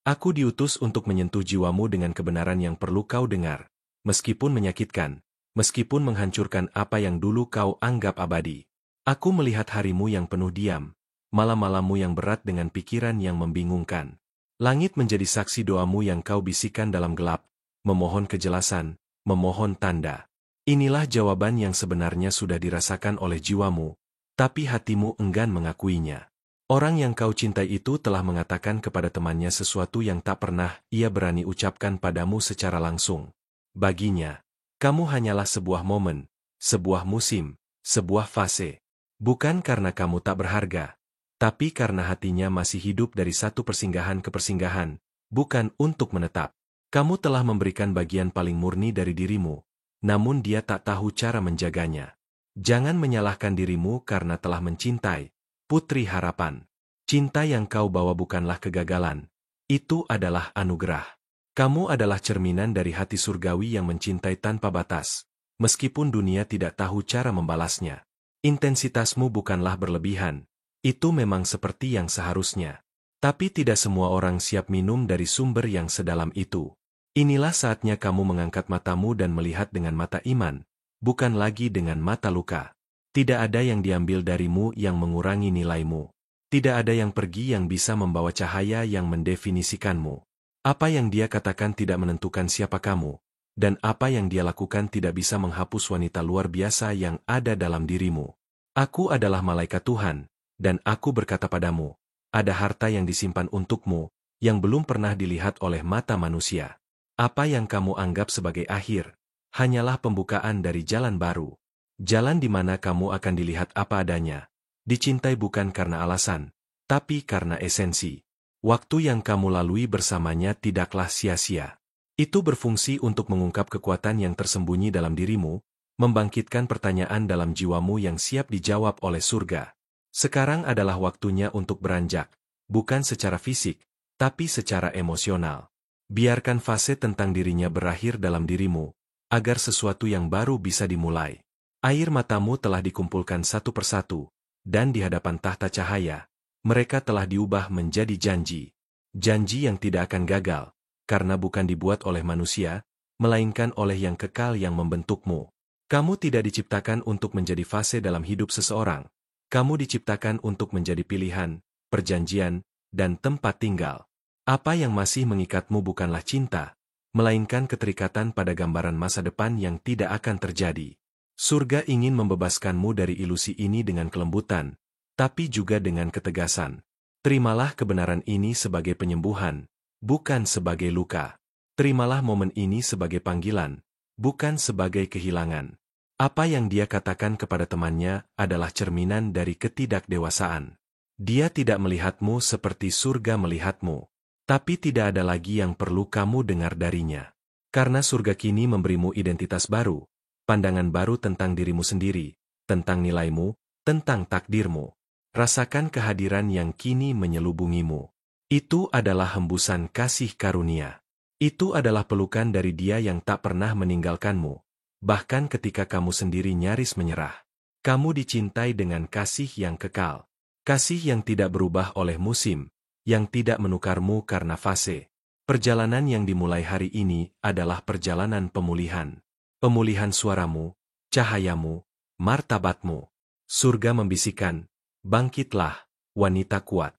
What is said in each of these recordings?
Aku diutus untuk menyentuh jiwamu dengan kebenaran yang perlu kau dengar, meskipun menyakitkan, meskipun menghancurkan apa yang dulu kau anggap abadi. Aku melihat harimu yang penuh diam, malam-malammu yang berat dengan pikiran yang membingungkan. Langit menjadi saksi doamu yang kau bisikan dalam gelap, memohon kejelasan, memohon tanda. Inilah jawaban yang sebenarnya sudah dirasakan oleh jiwamu, tapi hatimu enggan mengakuinya. Orang yang kau cintai itu telah mengatakan kepada temannya sesuatu yang tak pernah ia berani ucapkan padamu secara langsung. Baginya, kamu hanyalah sebuah momen, sebuah musim, sebuah fase. Bukan karena kamu tak berharga, tapi karena hatinya masih hidup dari satu persinggahan ke persinggahan, bukan untuk menetap. Kamu telah memberikan bagian paling murni dari dirimu, namun dia tak tahu cara menjaganya. Jangan menyalahkan dirimu karena telah mencintai. Putri harapan. Cinta yang kau bawa bukanlah kegagalan. Itu adalah anugerah. Kamu adalah cerminan dari hati surgawi yang mencintai tanpa batas. Meskipun dunia tidak tahu cara membalasnya. Intensitasmu bukanlah berlebihan. Itu memang seperti yang seharusnya. Tapi tidak semua orang siap minum dari sumber yang sedalam itu. Inilah saatnya kamu mengangkat matamu dan melihat dengan mata iman, bukan lagi dengan mata luka. Tidak ada yang diambil darimu yang mengurangi nilaimu. Tidak ada yang pergi yang bisa membawa cahaya yang mendefinisikanmu. Apa yang dia katakan tidak menentukan siapa kamu, dan apa yang dia lakukan tidak bisa menghapus wanita luar biasa yang ada dalam dirimu. Aku adalah malaikat Tuhan, dan aku berkata padamu, ada harta yang disimpan untukmu, yang belum pernah dilihat oleh mata manusia. Apa yang kamu anggap sebagai akhir, hanyalah pembukaan dari jalan baru. Jalan di mana kamu akan dilihat apa adanya. Dicintai bukan karena alasan, tapi karena esensi. Waktu yang kamu lalui bersamanya tidaklah sia-sia. Itu berfungsi untuk mengungkap kekuatan yang tersembunyi dalam dirimu, membangkitkan pertanyaan dalam jiwamu yang siap dijawab oleh surga. Sekarang adalah waktunya untuk beranjak, bukan secara fisik, tapi secara emosional. Biarkan fase tentang dirinya berakhir dalam dirimu, agar sesuatu yang baru bisa dimulai. Air matamu telah dikumpulkan satu persatu, dan di hadapan tahta cahaya, mereka telah diubah menjadi janji. Janji yang tidak akan gagal, karena bukan dibuat oleh manusia, melainkan oleh yang kekal yang membentukmu. Kamu tidak diciptakan untuk menjadi fase dalam hidup seseorang. Kamu diciptakan untuk menjadi pilihan, perjanjian, dan tempat tinggal. Apa yang masih mengikatmu bukanlah cinta, melainkan keterikatan pada gambaran masa depan yang tidak akan terjadi. Surga ingin membebaskanmu dari ilusi ini dengan kelembutan, tapi juga dengan ketegasan. Terimalah kebenaran ini sebagai penyembuhan, bukan sebagai luka. Terimalah momen ini sebagai panggilan, bukan sebagai kehilangan. Apa yang dia katakan kepada temannya adalah cerminan dari ketidakdewasaan. Dia tidak melihatmu seperti surga melihatmu. Tapi tidak ada lagi yang perlu kamu dengar darinya. Karena surga kini memberimu identitas baru, pandangan baru tentang dirimu sendiri, tentang nilaimu, tentang takdirmu. Rasakan kehadiran yang kini menyelubungimu. Itu adalah hembusan kasih karunia. Itu adalah pelukan dari Dia yang tak pernah meninggalkanmu, bahkan ketika kamu sendiri nyaris menyerah. Kamu dicintai dengan kasih yang kekal. Kasih yang tidak berubah oleh musim, yang tidak menukarmu karena fase. Perjalanan yang dimulai hari ini adalah perjalanan pemulihan. Pemulihan suaramu, cahayamu, martabatmu. Surga membisikkan, bangkitlah, wanita kuat.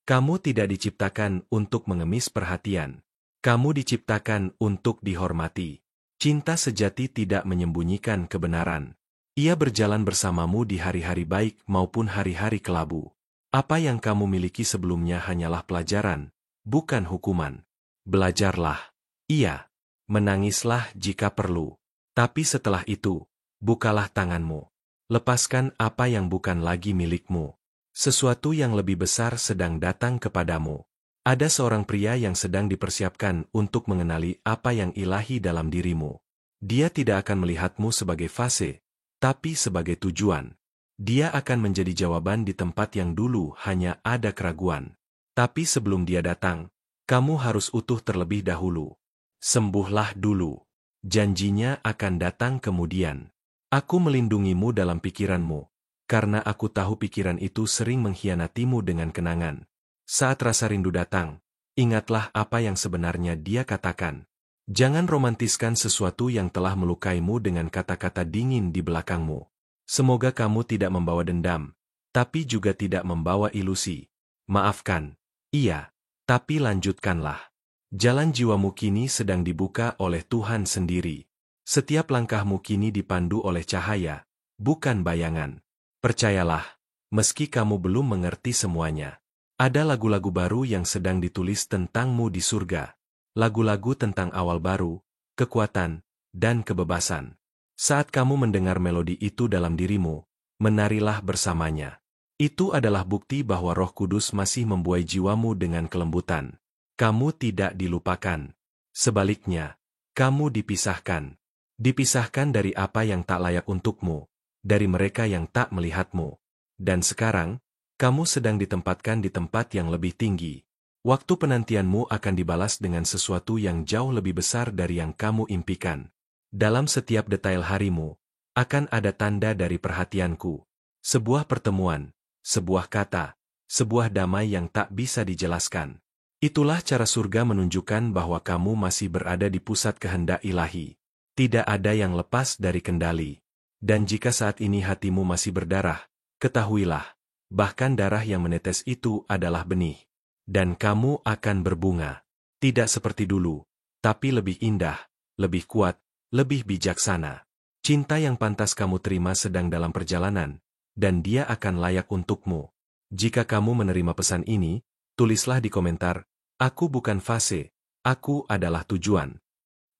Kamu tidak diciptakan untuk mengemis perhatian. Kamu diciptakan untuk dihormati. Cinta sejati tidak menyembunyikan kebenaran. Ia berjalan bersamamu di hari-hari baik maupun hari-hari kelabu. Apa yang kamu miliki sebelumnya hanyalah pelajaran, bukan hukuman. Belajarlah. Iya. Menangislah jika perlu. Tapi setelah itu, bukalah tanganmu. Lepaskan apa yang bukan lagi milikmu. Sesuatu yang lebih besar sedang datang kepadamu. Ada seorang pria yang sedang dipersiapkan untuk mengenali apa yang ilahi dalam dirimu. Dia tidak akan melihatmu sebagai fase, tapi sebagai tujuan. Dia akan menjadi jawaban di tempat yang dulu hanya ada keraguan. Tapi sebelum dia datang, kamu harus utuh terlebih dahulu. Sembuhlah dulu. Janjinya akan datang kemudian. Aku melindungimu dalam pikiranmu, karena aku tahu pikiran itu sering mengkhianatimu dengan kenangan. Saat rasa rindu datang, Ingatlah apa yang sebenarnya dia katakan. Jangan romantiskan sesuatu yang telah melukaimu dengan kata-kata dingin di belakangmu. Semoga kamu tidak membawa dendam, tapi juga tidak membawa ilusi. Maafkan. Iya, tapi lanjutkanlah. Jalan jiwamu kini sedang dibuka oleh Tuhan sendiri. Setiap langkahmu kini dipandu oleh cahaya, bukan bayangan. Percayalah, meski kamu belum mengerti semuanya. Ada lagu-lagu baru yang sedang ditulis tentangmu di surga. Lagu-lagu tentang awal baru, kekuatan, dan kebebasan. Saat kamu mendengar melodi itu dalam dirimu, menarilah bersamanya. Itu adalah bukti bahwa Roh Kudus masih membuai jiwamu dengan kelembutan. Kamu tidak dilupakan. Sebaliknya, kamu dipisahkan. Dipisahkan dari apa yang tak layak untukmu, dari mereka yang tak melihatmu. Dan sekarang, kamu sedang ditempatkan di tempat yang lebih tinggi. Waktu penantianmu akan dibalas dengan sesuatu yang jauh lebih besar dari yang kamu impikan. Dalam setiap detail harimu, akan ada tanda dari perhatianku. Sebuah pertemuan, sebuah kata, sebuah damai yang tak bisa dijelaskan. Itulah cara surga menunjukkan bahwa kamu masih berada di pusat kehendak ilahi. Tidak ada yang lepas dari kendali. Dan jika saat ini hatimu masih berdarah, ketahuilah, bahkan darah yang menetes itu adalah benih. Dan kamu akan berbunga. Tidak seperti dulu, tapi lebih indah, lebih kuat, lebih bijaksana. Cinta yang pantas kamu terima sedang dalam perjalanan, dan dia akan layak untukmu. Jika kamu menerima pesan ini, tulislah di komentar, "Aku bukan fase, aku adalah tujuan."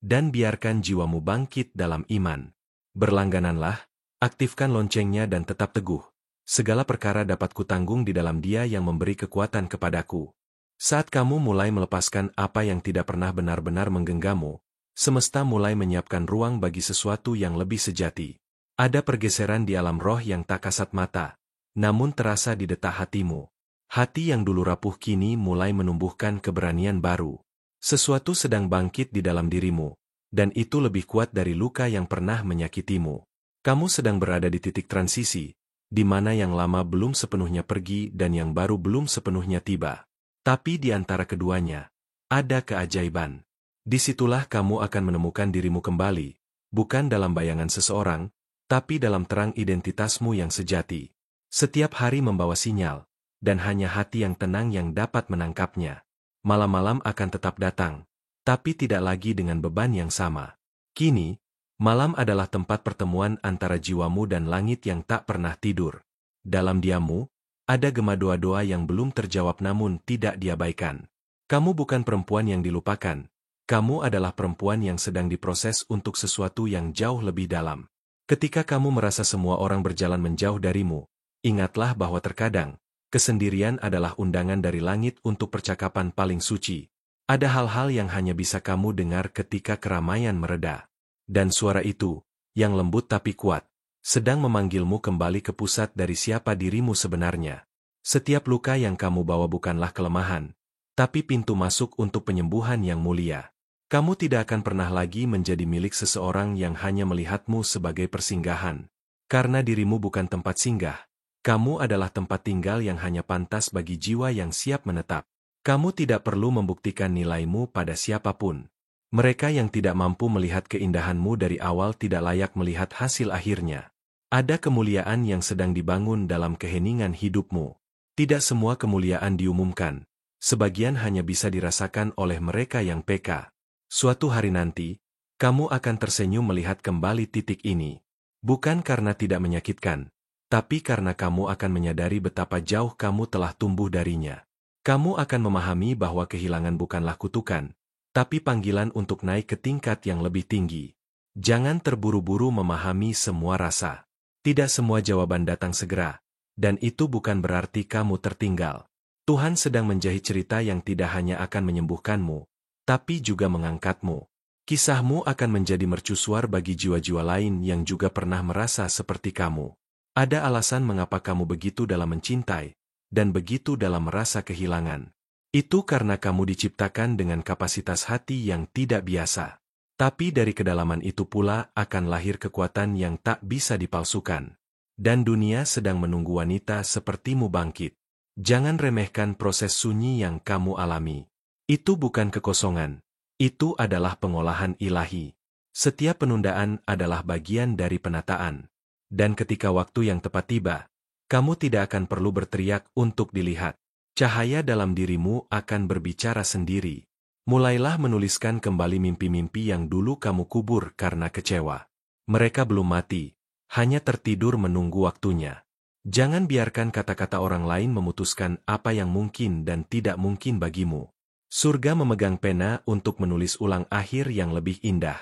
Dan biarkan jiwamu bangkit dalam iman. Berlanggananlah, aktifkan loncengnya dan tetap teguh. Segala perkara dapat kutanggung di dalam Dia yang memberi kekuatan kepadaku. Saat kamu mulai melepaskan apa yang tidak pernah benar-benar menggenggammu, semesta mulai menyiapkan ruang bagi sesuatu yang lebih sejati. Ada pergeseran di alam roh yang tak kasat mata, namun terasa di detak hatimu. Hati yang dulu rapuh kini mulai menumbuhkan keberanian baru. Sesuatu sedang bangkit di dalam dirimu, dan itu lebih kuat dari luka yang pernah menyakitimu. Kamu sedang berada di titik transisi, di mana yang lama belum sepenuhnya pergi dan yang baru belum sepenuhnya tiba. Tapi di antara keduanya, ada keajaiban. Disitulah kamu akan menemukan dirimu kembali, bukan dalam bayangan seseorang, tapi dalam terang identitasmu yang sejati. Setiap hari membawa sinyal, dan hanya hati yang tenang yang dapat menangkapnya. Malam-malam akan tetap datang, tapi tidak lagi dengan beban yang sama. Kini, malam adalah tempat pertemuan antara jiwamu dan langit yang tak pernah tidur. Dalam diammu, ada gema doa-doa yang belum terjawab namun tidak diabaikan. Kamu bukan perempuan yang dilupakan. Kamu adalah perempuan yang sedang diproses untuk sesuatu yang jauh lebih dalam. Ketika kamu merasa semua orang berjalan menjauh darimu, ingatlah bahwa terkadang, kesendirian adalah undangan dari langit untuk percakapan paling suci. Ada hal-hal yang hanya bisa kamu dengar ketika keramaian mereda. Dan suara itu, yang lembut tapi kuat, sedang memanggilmu kembali ke pusat dari siapa dirimu sebenarnya. Setiap luka yang kamu bawa bukanlah kelemahan, tapi pintu masuk untuk penyembuhan yang mulia. Kamu tidak akan pernah lagi menjadi milik seseorang yang hanya melihatmu sebagai persinggahan. Karena dirimu bukan tempat singgah, kamu adalah tempat tinggal yang hanya pantas bagi jiwa yang siap menetap. Kamu tidak perlu membuktikan nilaimu pada siapapun. Mereka yang tidak mampu melihat keindahanmu dari awal tidak layak melihat hasil akhirnya. Ada kemuliaan yang sedang dibangun dalam keheningan hidupmu. Tidak semua kemuliaan diumumkan. Sebagian hanya bisa dirasakan oleh mereka yang peka. Suatu hari nanti, kamu akan tersenyum melihat kembali titik ini. Bukan karena tidak menyakitkan, tapi karena kamu akan menyadari betapa jauh kamu telah tumbuh darinya. Kamu akan memahami bahwa kehilangan bukanlah kutukan, tapi panggilan untuk naik ke tingkat yang lebih tinggi. Jangan terburu-buru memahami semua rasa. Tidak semua jawaban datang segera, dan itu bukan berarti kamu tertinggal. Tuhan sedang menjahit cerita yang tidak hanya akan menyembuhkanmu, tapi juga mengangkatmu. Kisahmu akan menjadi mercusuar bagi jiwa-jiwa lain yang juga pernah merasa seperti kamu. Ada alasan mengapa kamu begitu dalam mencintai, dan begitu dalam merasa kehilangan. Itu karena kamu diciptakan dengan kapasitas hati yang tidak biasa. Tapi dari kedalaman itu pula akan lahir kekuatan yang tak bisa dipalsukan. Dan dunia sedang menunggu wanita sepertimu bangkit. Jangan remehkan proses sunyi yang kamu alami. Itu bukan kekosongan. Itu adalah pengolahan ilahi. Setiap penundaan adalah bagian dari penataan. Dan ketika waktu yang tepat tiba, kamu tidak akan perlu berteriak untuk dilihat. Cahaya dalam dirimu akan berbicara sendiri. Mulailah menuliskan kembali mimpi-mimpi yang dulu kamu kubur karena kecewa. Mereka belum mati, hanya tertidur menunggu waktunya. Jangan biarkan kata-kata orang lain memutuskan apa yang mungkin dan tidak mungkin bagimu. Surga memegang pena untuk menulis ulang akhir yang lebih indah.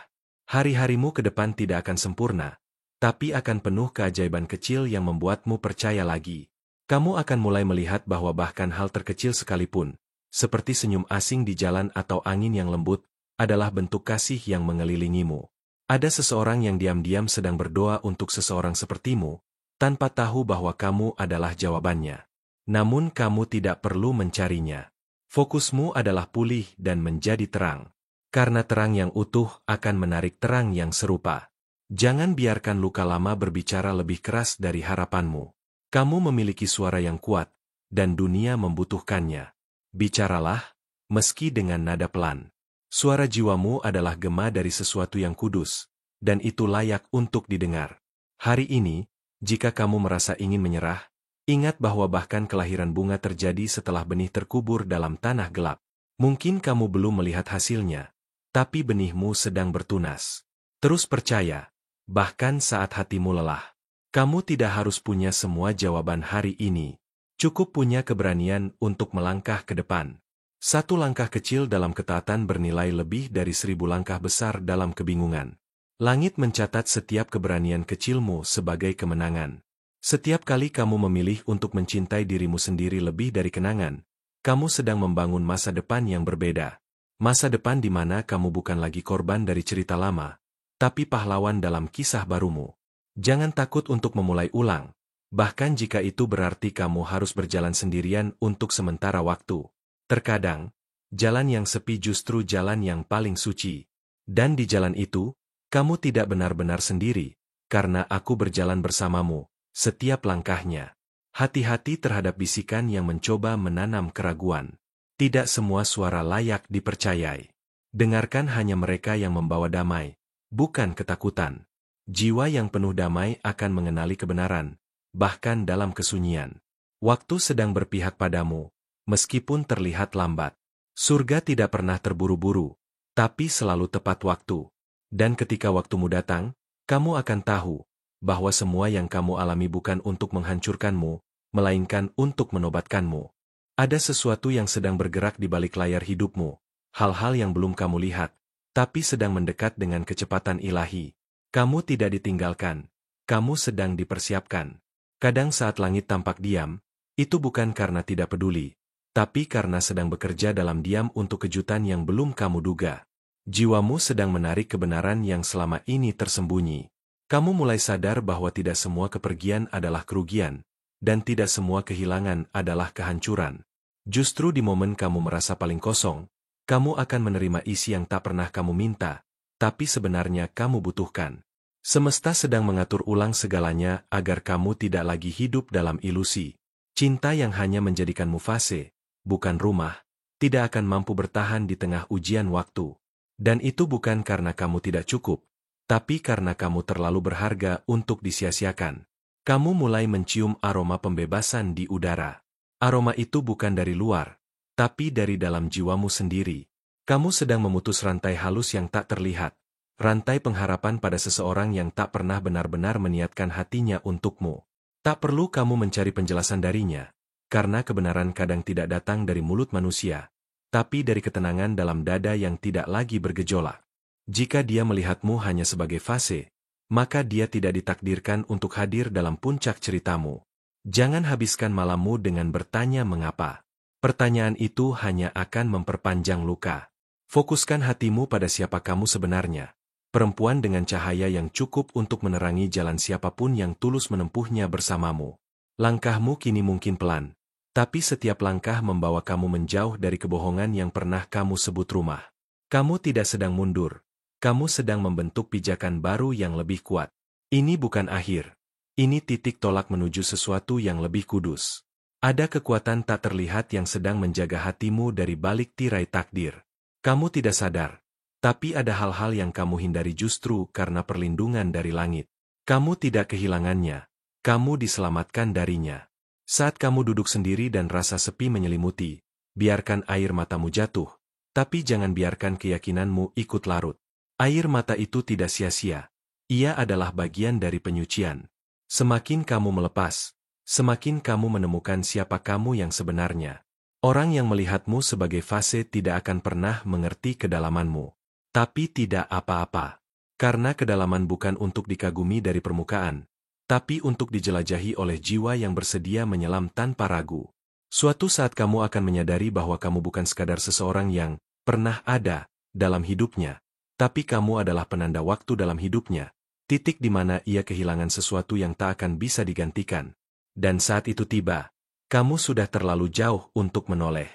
Hari-harimu ke depan tidak akan sempurna, tapi akan penuh keajaiban kecil yang membuatmu percaya lagi. Kamu akan mulai melihat bahwa bahkan hal terkecil sekalipun, seperti senyum asing di jalan atau angin yang lembut, adalah bentuk kasih yang mengelilingimu. Ada seseorang yang diam-diam sedang berdoa untuk seseorang sepertimu, tanpa tahu bahwa kamu adalah jawabannya. Namun kamu tidak perlu mencarinya. Fokusmu adalah pulih dan menjadi terang. Karena terang yang utuh akan menarik terang yang serupa. Jangan biarkan luka lama berbicara lebih keras dari harapanmu. Kamu memiliki suara yang kuat, dan dunia membutuhkannya. Bicaralah, meski dengan nada pelan. Suara jiwamu adalah gema dari sesuatu yang kudus, dan itu layak untuk didengar. Hari ini, jika kamu merasa ingin menyerah, ingat bahwa bahkan kelahiran bunga terjadi setelah benih terkubur dalam tanah gelap. Mungkin kamu belum melihat hasilnya, tapi benihmu sedang bertunas. Terus percaya, bahkan saat hatimu lelah. Kamu tidak harus punya semua jawaban hari ini. Cukup punya keberanian untuk melangkah ke depan. Satu langkah kecil dalam ketaatan bernilai lebih dari 1000 langkah besar dalam kebingungan. Langit mencatat setiap keberanian kecilmu sebagai kemenangan. Setiap kali kamu memilih untuk mencintai dirimu sendiri lebih dari kenangan, kamu sedang membangun masa depan yang berbeda. Masa depan di mana kamu bukan lagi korban dari cerita lama, tapi pahlawan dalam kisah barumu. Jangan takut untuk memulai ulang, bahkan jika itu berarti kamu harus berjalan sendirian untuk sementara waktu. Terkadang, jalan yang sepi justru jalan yang paling suci. Dan di jalan itu, kamu tidak benar-benar sendiri, karena aku berjalan bersamamu. Setiap langkahnya. Hati-hati terhadap bisikan yang mencoba menanam keraguan. Tidak semua suara layak dipercayai. Dengarkan hanya mereka yang membawa damai, bukan ketakutan. Jiwa yang penuh damai akan mengenali kebenaran, bahkan dalam kesunyian. Waktu sedang berpihak padamu, meskipun terlihat lambat. Surga tidak pernah terburu-buru, tapi selalu tepat waktu. Dan ketika waktumu datang, kamu akan tahu bahwa semua yang kamu alami bukan untuk menghancurkanmu, melainkan untuk menobatkanmu. Ada sesuatu yang sedang bergerak di balik layar hidupmu, hal-hal yang belum kamu lihat, tapi sedang mendekat dengan kecepatan ilahi. Kamu tidak ditinggalkan, kamu sedang dipersiapkan. Kadang saat langit tampak diam, itu bukan karena tidak peduli, tapi karena sedang bekerja dalam diam untuk kejutan yang belum kamu duga. Jiwamu sedang menarik kebenaran yang selama ini tersembunyi. Kamu mulai sadar bahwa tidak semua kepergian adalah kerugian, dan tidak semua kehilangan adalah kehancuran. Justru di momen kamu merasa paling kosong, kamu akan menerima isi yang tak pernah kamu minta, tapi sebenarnya kamu butuhkan. Semesta sedang mengatur ulang segalanya agar kamu tidak lagi hidup dalam ilusi. Cinta yang hanya menjadikanmu fase, bukan rumah, tidak akan mampu bertahan di tengah ujian waktu. Dan itu bukan karena kamu tidak cukup, tapi karena kamu terlalu berharga untuk disia-siakan. Kamu mulai mencium aroma pembebasan di udara. Aroma itu bukan dari luar, tapi dari dalam jiwamu sendiri. Kamu sedang memutus rantai halus yang tak terlihat, rantai pengharapan pada seseorang yang tak pernah benar-benar meniatkan hatinya untukmu. Tak perlu kamu mencari penjelasan darinya, karena kebenaran kadang tidak datang dari mulut manusia, tapi dari ketenangan dalam dada yang tidak lagi bergejolak. Jika dia melihatmu hanya sebagai fase, maka dia tidak ditakdirkan untuk hadir dalam puncak ceritamu. Jangan habiskan malammu dengan bertanya mengapa. Pertanyaan itu hanya akan memperpanjang luka. Fokuskan hatimu pada siapa kamu sebenarnya. Perempuan dengan cahaya yang cukup untuk menerangi jalan siapapun yang tulus menempuhnya bersamamu. Langkahmu kini mungkin pelan, tapi setiap langkah membawa kamu menjauh dari kebohongan yang pernah kamu sebut rumah. Kamu tidak sedang mundur. Kamu sedang membentuk pijakan baru yang lebih kuat. Ini bukan akhir. Ini titik tolak menuju sesuatu yang lebih kudus. Ada kekuatan tak terlihat yang sedang menjaga hatimu dari balik tirai takdir. Kamu tidak sadar, tapi ada hal-hal yang kamu hindari justru karena perlindungan dari langit. Kamu tidak kehilangannya, kamu diselamatkan darinya. Saat kamu duduk sendiri dan rasa sepi menyelimuti, biarkan air matamu jatuh, tapi jangan biarkan keyakinanmu ikut larut. Air mata itu tidak sia-sia. Ia adalah bagian dari penyucian. Semakin kamu melepas, semakin kamu menemukan siapa kamu yang sebenarnya. Orang yang melihatmu sebagai fase tidak akan pernah mengerti kedalamanmu. Tapi tidak apa-apa. Karena kedalaman bukan untuk dikagumi dari permukaan, tapi untuk dijelajahi oleh jiwa yang bersedia menyelam tanpa ragu. Suatu saat kamu akan menyadari bahwa kamu bukan sekadar seseorang yang pernah ada dalam hidupnya, tapi kamu adalah penanda waktu dalam hidupnya, titik di mana ia kehilangan sesuatu yang tak akan bisa digantikan. Dan saat itu tiba, kamu sudah terlalu jauh untuk menoleh.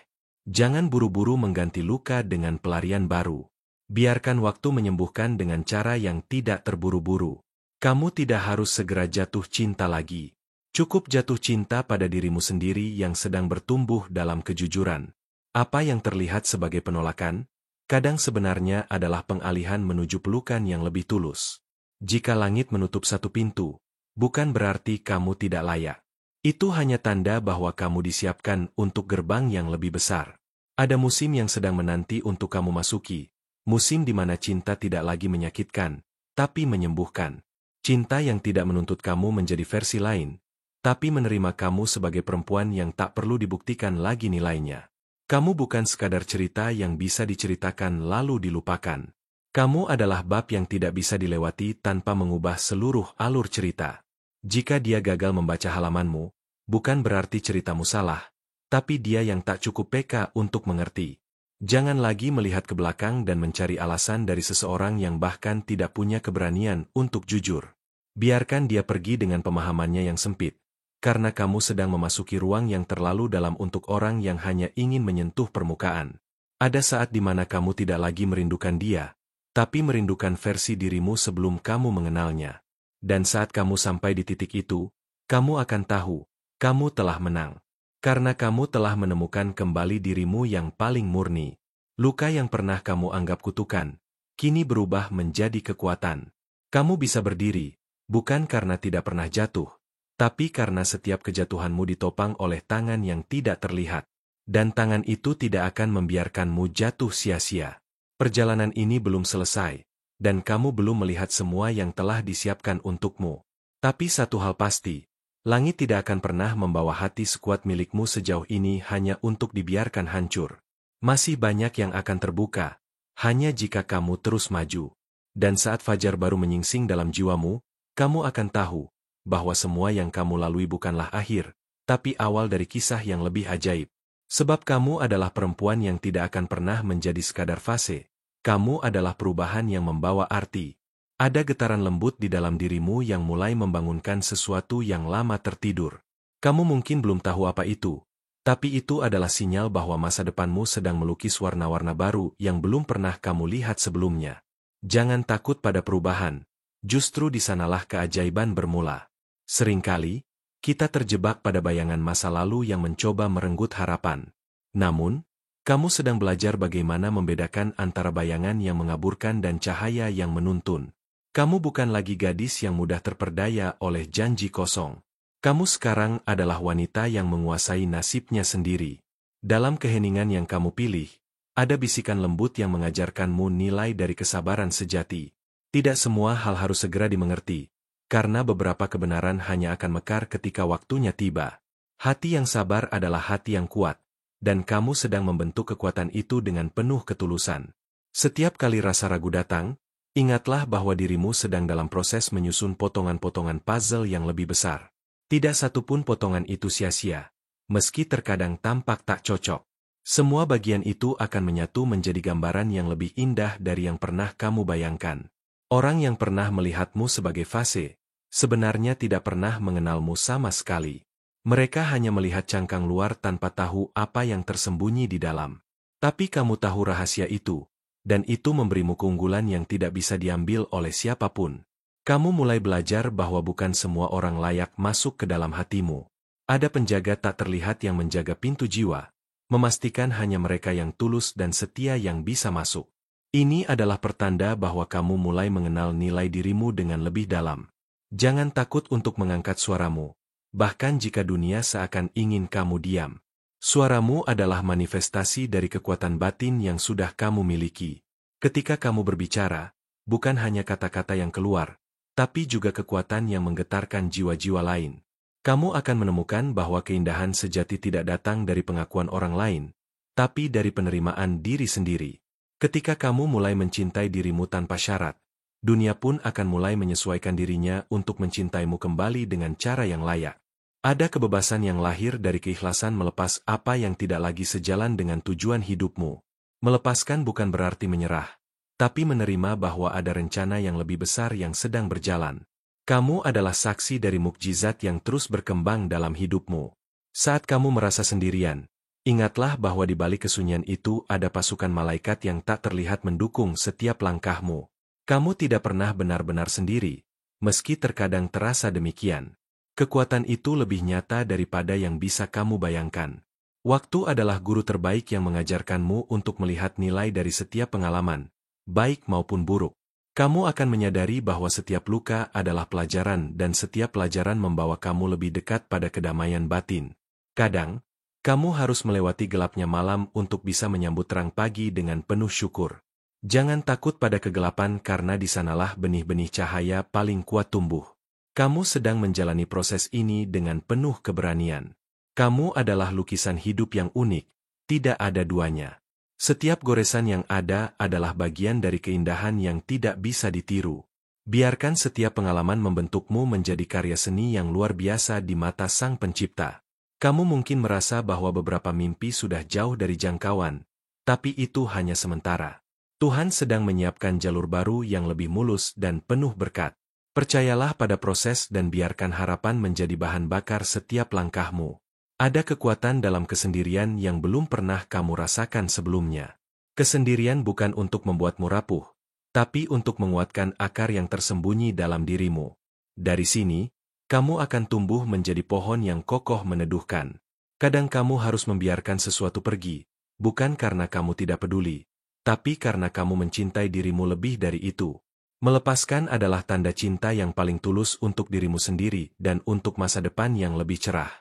Jangan buru-buru mengganti luka dengan pelarian baru. Biarkan waktu menyembuhkan dengan cara yang tidak terburu-buru. Kamu tidak harus segera jatuh cinta lagi. Cukup jatuh cinta pada dirimu sendiri yang sedang bertumbuh dalam kejujuran. Apa yang terlihat sebagai penolakan, kadang sebenarnya adalah pengalihan menuju pelukan yang lebih tulus. Jika langit menutup satu pintu, bukan berarti kamu tidak layak. Itu hanya tanda bahwa kamu disiapkan untuk gerbang yang lebih besar. Ada musim yang sedang menanti untuk kamu masuki, musim di mana cinta tidak lagi menyakitkan, tapi menyembuhkan. Cinta yang tidak menuntut kamu menjadi versi lain, tapi menerima kamu sebagai perempuan yang tak perlu dibuktikan lagi nilainya. Kamu bukan sekadar cerita yang bisa diceritakan lalu dilupakan. Kamu adalah bab yang tidak bisa dilewati tanpa mengubah seluruh alur cerita. Jika dia gagal membaca halamanmu, bukan berarti ceritamu salah, tapi dia yang tak cukup peka untuk mengerti. Jangan lagi melihat ke belakang dan mencari alasan dari seseorang yang bahkan tidak punya keberanian untuk jujur. Biarkan dia pergi dengan pemahamannya yang sempit, karena kamu sedang memasuki ruang yang terlalu dalam untuk orang yang hanya ingin menyentuh permukaan. Ada saat di mana kamu tidak lagi merindukan dia, tapi merindukan versi dirimu sebelum kamu mengenalnya. Dan saat kamu sampai di titik itu, kamu akan tahu, kamu telah menang. Karena kamu telah menemukan kembali dirimu yang paling murni. Luka yang pernah kamu anggap kutukan, kini berubah menjadi kekuatan. Kamu bisa berdiri, bukan karena tidak pernah jatuh, tapi karena setiap kejatuhanmu ditopang oleh tangan yang tidak terlihat. Dan tangan itu tidak akan membiarkanmu jatuh sia-sia. Perjalanan ini belum selesai, dan kamu belum melihat semua yang telah disiapkan untukmu. Tapi satu hal pasti, langit tidak akan pernah membawa hati sekuat milikmu sejauh ini hanya untuk dibiarkan hancur. Masih banyak yang akan terbuka, hanya jika kamu terus maju. Dan saat fajar baru menyingsing dalam jiwamu, kamu akan tahu bahwa semua yang kamu lalui bukanlah akhir, tapi awal dari kisah yang lebih ajaib. Sebab kamu adalah perempuan yang tidak akan pernah menjadi sekadar fase. Kamu adalah perubahan yang membawa arti. Ada getaran lembut di dalam dirimu yang mulai membangunkan sesuatu yang lama tertidur. Kamu mungkin belum tahu apa itu, tapi itu adalah sinyal bahwa masa depanmu sedang melukis warna-warna baru yang belum pernah kamu lihat sebelumnya. Jangan takut pada perubahan, justru di sanalah keajaiban bermula. Seringkali, kita terjebak pada bayangan masa lalu yang mencoba merenggut harapan. Namun, kamu sedang belajar bagaimana membedakan antara bayangan yang mengaburkan dan cahaya yang menuntun. Kamu bukan lagi gadis yang mudah terperdaya oleh janji kosong. Kamu sekarang adalah wanita yang menguasai nasibnya sendiri. Dalam keheningan yang kamu pilih, ada bisikan lembut yang mengajarkanmu nilai dari kesabaran sejati. Tidak semua hal harus segera dimengerti, karena beberapa kebenaran hanya akan mekar ketika waktunya tiba. Hati yang sabar adalah hati yang kuat, dan kamu sedang membentuk kekuatan itu dengan penuh ketulusan. Setiap kali rasa ragu datang, ingatlah bahwa dirimu sedang dalam proses menyusun potongan-potongan puzzle yang lebih besar. Tidak satupun potongan itu sia-sia, meski terkadang tampak tak cocok. Semua bagian itu akan menyatu menjadi gambaran yang lebih indah dari yang pernah kamu bayangkan. Orang yang pernah melihatmu sebagai fase, sebenarnya tidak pernah mengenalmu sama sekali. Mereka hanya melihat cangkang luar tanpa tahu apa yang tersembunyi di dalam. Tapi kamu tahu rahasia itu. Dan itu memberimu keunggulan yang tidak bisa diambil oleh siapapun. Kamu mulai belajar bahwa bukan semua orang layak masuk ke dalam hatimu. Ada penjaga tak terlihat yang menjaga pintu jiwa, memastikan hanya mereka yang tulus dan setia yang bisa masuk. Ini adalah pertanda bahwa kamu mulai mengenal nilai dirimu dengan lebih dalam. Jangan takut untuk mengangkat suaramu, bahkan jika dunia seakan ingin kamu diam. Suaramu adalah manifestasi dari kekuatan batin yang sudah kamu miliki. Ketika kamu berbicara, bukan hanya kata-kata yang keluar, tapi juga kekuatan yang menggetarkan jiwa-jiwa lain. Kamu akan menemukan bahwa keindahan sejati tidak datang dari pengakuan orang lain, tapi dari penerimaan diri sendiri. Ketika kamu mulai mencintai dirimu tanpa syarat, dunia pun akan mulai menyesuaikan dirinya untuk mencintaimu kembali dengan cara yang layak. Ada kebebasan yang lahir dari keikhlasan melepas apa yang tidak lagi sejalan dengan tujuan hidupmu. Melepaskan bukan berarti menyerah, tapi menerima bahwa ada rencana yang lebih besar yang sedang berjalan. Kamu adalah saksi dari mukjizat yang terus berkembang dalam hidupmu. Saat kamu merasa sendirian, ingatlah bahwa di balik kesunyian itu ada pasukan malaikat yang tak terlihat mendukung setiap langkahmu. Kamu tidak pernah benar-benar sendiri, meski terkadang terasa demikian. Kekuatan itu lebih nyata daripada yang bisa kamu bayangkan. Waktu adalah guru terbaik yang mengajarkanmu untuk melihat nilai dari setiap pengalaman, baik maupun buruk. Kamu akan menyadari bahwa setiap luka adalah pelajaran dan setiap pelajaran membawa kamu lebih dekat pada kedamaian batin. Kadang, kamu harus melewati gelapnya malam untuk bisa menyambut terang pagi dengan penuh syukur. Jangan takut pada kegelapan karena di sanalah benih-benih cahaya paling kuat tumbuh. Kamu sedang menjalani proses ini dengan penuh keberanian. Kamu adalah lukisan hidup yang unik, tidak ada duanya. Setiap goresan yang ada adalah bagian dari keindahan yang tidak bisa ditiru. Biarkan setiap pengalaman membentukmu menjadi karya seni yang luar biasa di mata Sang Pencipta. Kamu mungkin merasa bahwa beberapa mimpi sudah jauh dari jangkauan, tapi itu hanya sementara. Tuhan sedang menyiapkan jalur baru yang lebih mulus dan penuh berkat. Percayalah pada proses dan biarkan harapan menjadi bahan bakar setiap langkahmu. Ada kekuatan dalam kesendirian yang belum pernah kamu rasakan sebelumnya. Kesendirian bukan untuk membuatmu rapuh, tapi untuk menguatkan akar yang tersembunyi dalam dirimu. Dari sini, kamu akan tumbuh menjadi pohon yang kokoh meneduhkan. Kadang kamu harus membiarkan sesuatu pergi, bukan karena kamu tidak peduli, tapi karena kamu mencintai dirimu lebih dari itu. Melepaskan adalah tanda cinta yang paling tulus untuk dirimu sendiri dan untuk masa depan yang lebih cerah.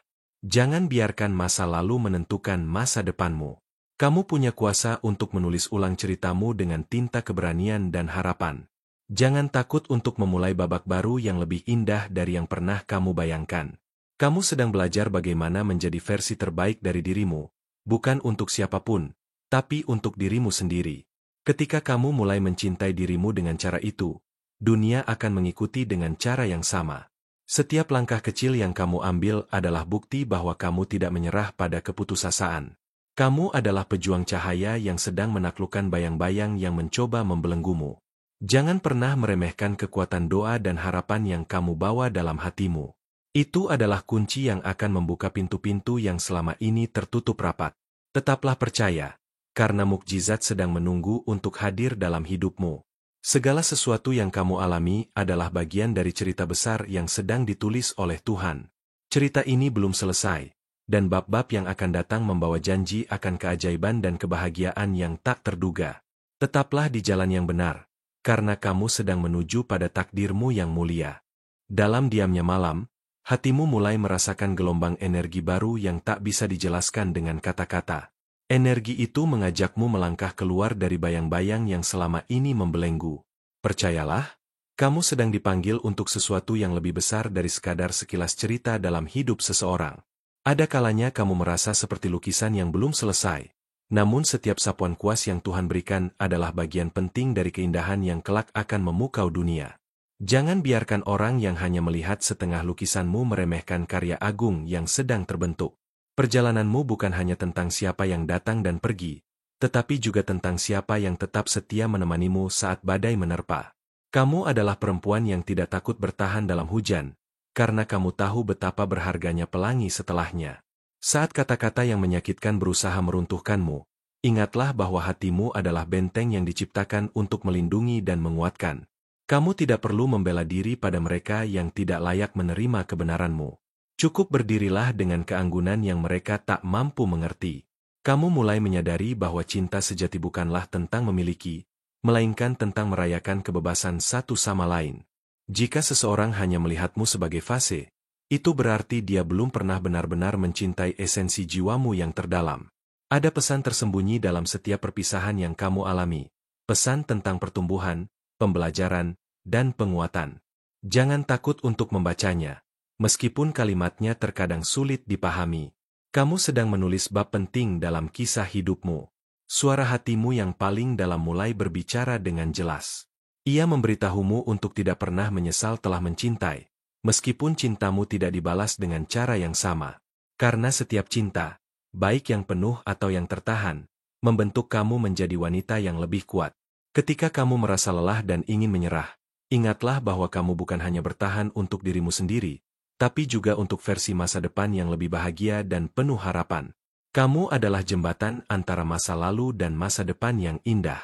Jangan biarkan masa lalu menentukan masa depanmu. Kamu punya kuasa untuk menulis ulang ceritamu dengan tinta keberanian dan harapan. Jangan takut untuk memulai babak baru yang lebih indah dari yang pernah kamu bayangkan. Kamu sedang belajar bagaimana menjadi versi terbaik dari dirimu, bukan untuk siapapun, tapi untuk dirimu sendiri. Ketika kamu mulai mencintai dirimu dengan cara itu, dunia akan mengikuti dengan cara yang sama. Setiap langkah kecil yang kamu ambil adalah bukti bahwa kamu tidak menyerah pada keputusasaan. Kamu adalah pejuang cahaya yang sedang menaklukkan bayang-bayang yang mencoba membelenggumu. Jangan pernah meremehkan kekuatan doa dan harapan yang kamu bawa dalam hatimu. Itu adalah kunci yang akan membuka pintu-pintu yang selama ini tertutup rapat. Tetaplah percaya, karena mukjizat sedang menunggu untuk hadir dalam hidupmu. Segala sesuatu yang kamu alami adalah bagian dari cerita besar yang sedang ditulis oleh Tuhan. Cerita ini belum selesai, dan bab-bab yang akan datang membawa janji akan keajaiban dan kebahagiaan yang tak terduga. Tetaplah di jalan yang benar, karena kamu sedang menuju pada takdirmu yang mulia. Dalam diamnya malam, hatimu mulai merasakan gelombang energi baru yang tak bisa dijelaskan dengan kata-kata. Energi itu mengajakmu melangkah keluar dari bayang-bayang yang selama ini membelenggu. Percayalah, kamu sedang dipanggil untuk sesuatu yang lebih besar dari sekadar sekilas cerita dalam hidup seseorang. Ada kalanya kamu merasa seperti lukisan yang belum selesai, namun setiap sapuan kuas yang Tuhan berikan adalah bagian penting dari keindahan yang kelak akan memukau dunia. Jangan biarkan orang yang hanya melihat setengah lukisanmu meremehkan karya agung yang sedang terbentuk. Perjalananmu bukan hanya tentang siapa yang datang dan pergi, tetapi juga tentang siapa yang tetap setia menemanimu saat badai menerpa. Kamu adalah perempuan yang tidak takut bertahan dalam hujan, karena kamu tahu betapa berharganya pelangi setelahnya. Saat kata-kata yang menyakitkan berusaha meruntuhkanmu, ingatlah bahwa hatimu adalah benteng yang diciptakan untuk melindungi dan menguatkan. Kamu tidak perlu membela diri pada mereka yang tidak layak menerima kebenaranmu. Cukup berdirilah dengan keanggunan yang mereka tak mampu mengerti. Kamu mulai menyadari bahwa cinta sejati bukanlah tentang memiliki, melainkan tentang merayakan kebebasan satu sama lain. Jika seseorang hanya melihatmu sebagai fase, itu berarti dia belum pernah benar-benar mencintai esensi jiwamu yang terdalam. Ada pesan tersembunyi dalam setiap perpisahan yang kamu alami. Pesan tentang pertumbuhan, pembelajaran, dan penguatan. Jangan takut untuk membacanya. Meskipun kalimatnya terkadang sulit dipahami, kamu sedang menulis bab penting dalam kisah hidupmu. Suara hatimu yang paling dalam mulai berbicara dengan jelas. Ia memberitahumu untuk tidak pernah menyesal telah mencintai, meskipun cintamu tidak dibalas dengan cara yang sama. Karena setiap cinta, baik yang penuh atau yang tertahan, membentuk kamu menjadi wanita yang lebih kuat. Ketika kamu merasa lelah dan ingin menyerah, ingatlah bahwa kamu bukan hanya bertahan untuk dirimu sendiri, tapi juga untuk versi masa depan yang lebih bahagia dan penuh harapan. Kamu adalah jembatan antara masa lalu dan masa depan yang indah.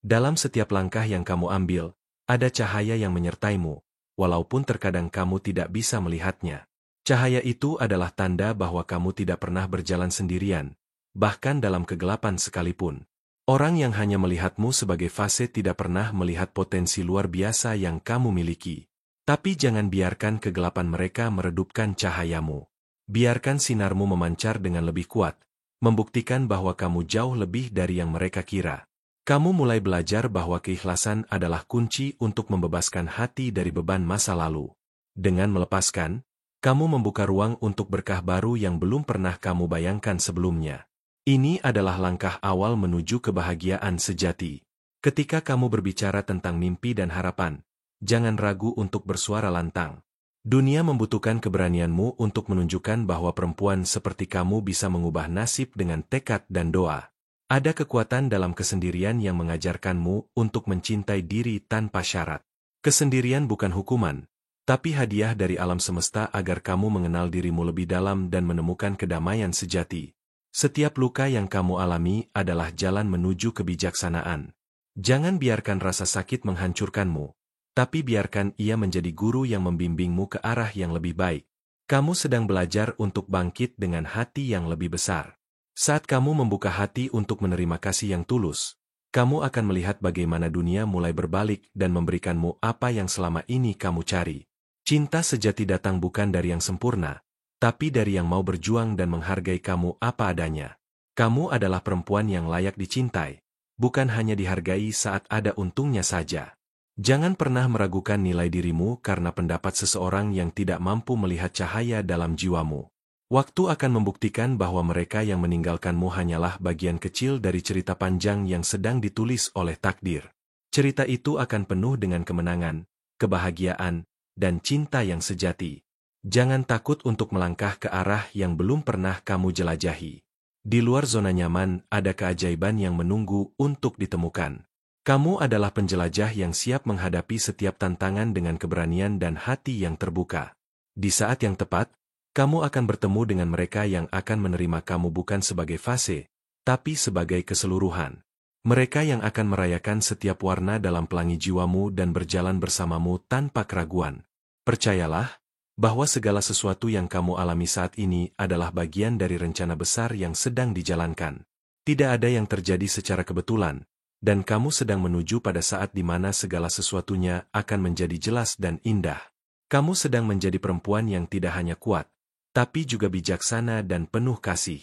Dalam setiap langkah yang kamu ambil, ada cahaya yang menyertaimu, walaupun terkadang kamu tidak bisa melihatnya. Cahaya itu adalah tanda bahwa kamu tidak pernah berjalan sendirian, bahkan dalam kegelapan sekalipun. Orang yang hanya melihatmu sebagai fase tidak pernah melihat potensi luar biasa yang kamu miliki. Tapi jangan biarkan kegelapan mereka meredupkan cahayamu. Biarkan sinarmu memancar dengan lebih kuat, membuktikan bahwa kamu jauh lebih dari yang mereka kira. Kamu mulai belajar bahwa keikhlasan adalah kunci untuk membebaskan hati dari beban masa lalu. Dengan melepaskan, kamu membuka ruang untuk berkah baru yang belum pernah kamu bayangkan sebelumnya. Ini adalah langkah awal menuju kebahagiaan sejati. Ketika kamu berbicara tentang mimpi dan harapan, jangan ragu untuk bersuara lantang. Dunia membutuhkan keberanianmu untuk menunjukkan bahwa perempuan seperti kamu bisa mengubah nasib dengan tekad dan doa. Ada kekuatan dalam kesendirian yang mengajarkanmu untuk mencintai diri tanpa syarat. Kesendirian bukan hukuman, tapi hadiah dari alam semesta agar kamu mengenal dirimu lebih dalam dan menemukan kedamaian sejati. Setiap luka yang kamu alami adalah jalan menuju kebijaksanaan. Jangan biarkan rasa sakit menghancurkanmu, tapi biarkan ia menjadi guru yang membimbingmu ke arah yang lebih baik. Kamu sedang belajar untuk bangkit dengan hati yang lebih besar. Saat kamu membuka hati untuk menerima kasih yang tulus, kamu akan melihat bagaimana dunia mulai berbalik dan memberikanmu apa yang selama ini kamu cari. Cinta sejati datang bukan dari yang sempurna, tapi dari yang mau berjuang dan menghargai kamu apa adanya. Kamu adalah perempuan yang layak dicintai, bukan hanya dihargai saat ada untungnya saja. Jangan pernah meragukan nilai dirimu karena pendapat seseorang yang tidak mampu melihat cahaya dalam jiwamu. Waktu akan membuktikan bahwa mereka yang meninggalkanmu hanyalah bagian kecil dari cerita panjang yang sedang ditulis oleh takdir. Cerita itu akan penuh dengan kemenangan, kebahagiaan, dan cinta yang sejati. Jangan takut untuk melangkah ke arah yang belum pernah kamu jelajahi. Di luar zona nyaman ada keajaiban yang menunggu untuk ditemukan. Kamu adalah penjelajah yang siap menghadapi setiap tantangan dengan keberanian dan hati yang terbuka. Di saat yang tepat, kamu akan bertemu dengan mereka yang akan menerima kamu bukan sebagai fase, tapi sebagai keseluruhan. Mereka yang akan merayakan setiap warna dalam pelangi jiwamu dan berjalan bersamamu tanpa keraguan. Percayalah, bahwa segala sesuatu yang kamu alami saat ini adalah bagian dari rencana besar yang sedang dijalankan. Tidak ada yang terjadi secara kebetulan, dan kamu sedang menuju pada saat di mana segala sesuatunya akan menjadi jelas dan indah. Kamu sedang menjadi perempuan yang tidak hanya kuat, tapi juga bijaksana dan penuh kasih.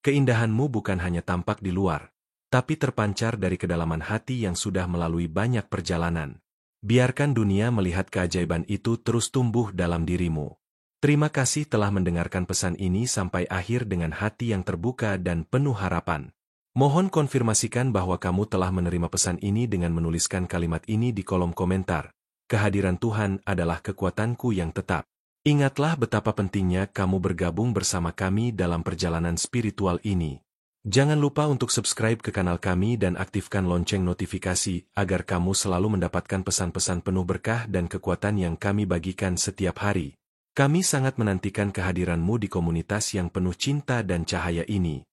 Keindahanmu bukan hanya tampak di luar, tapi terpancar dari kedalaman hati yang sudah melalui banyak perjalanan. Biarkan dunia melihat keajaiban itu terus tumbuh dalam dirimu. Terima kasih telah mendengarkan pesan ini sampai akhir dengan hati yang terbuka dan penuh harapan. Mohon konfirmasikan bahwa kamu telah menerima pesan ini dengan menuliskan kalimat ini di kolom komentar. Kehadiran Tuhan adalah kekuatanku yang tetap. Ingatlah betapa pentingnya kamu bergabung bersama kami dalam perjalanan spiritual ini. Jangan lupa untuk subscribe ke kanal kami dan aktifkan lonceng notifikasi agar kamu selalu mendapatkan pesan-pesan penuh berkah dan kekuatan yang kami bagikan setiap hari. Kami sangat menantikan kehadiranmu di komunitas yang penuh cinta dan cahaya ini.